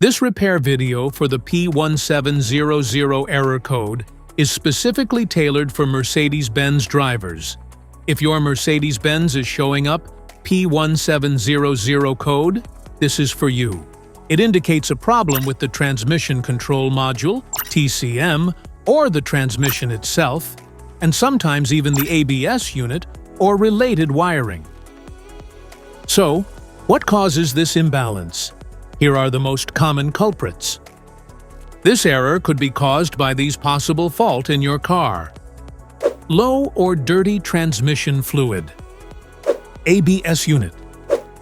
This repair video for the P1700 error code is specifically tailored for Mercedes-Benz drivers. If your Mercedes-Benz is showing up P1700 code, this is for you. It indicates a problem with the Transmission Control Module, TCM, or the transmission itself, and sometimes even the ABS unit or related wiring. So, what causes this imbalance? Here are the most common culprits. This error could be caused by these possible faults in your car. Low or dirty transmission fluid. ABS unit.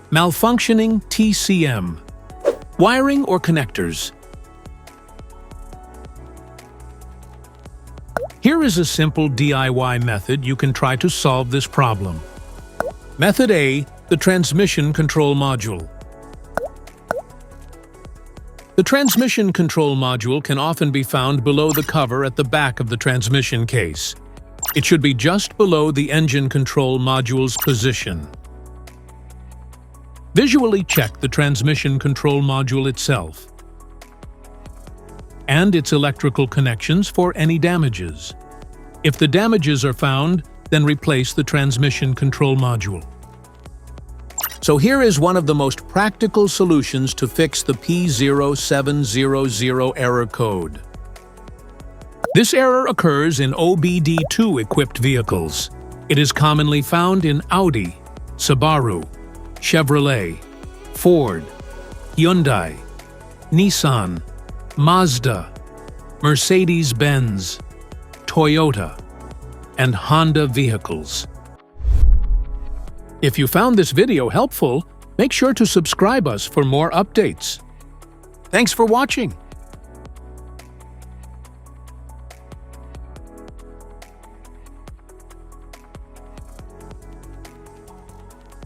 Malfunctioning TCM. Wiring or connectors. Here is a simple DIY method you can try to solve this problem. Method A, the Transmission Control Module. The Transmission Control Module can often be found below the cover at the back of the transmission case. It should be just below the engine control module's position. Visually check the Transmission Control Module itself and its electrical connections for any damages. If the damages are found, then replace the Transmission Control Module. So here is one of the most practical solutions to fix the P1700 error code. This error occurs in OBD2 equipped vehicles. It is commonly found in Audi, Subaru, Chevrolet, Ford, Hyundai, Nissan, Mazda, Mercedes-Benz, Toyota, and Honda vehicles. If you found this video helpful, make sure to subscribe us for more updates. Thanks for watching.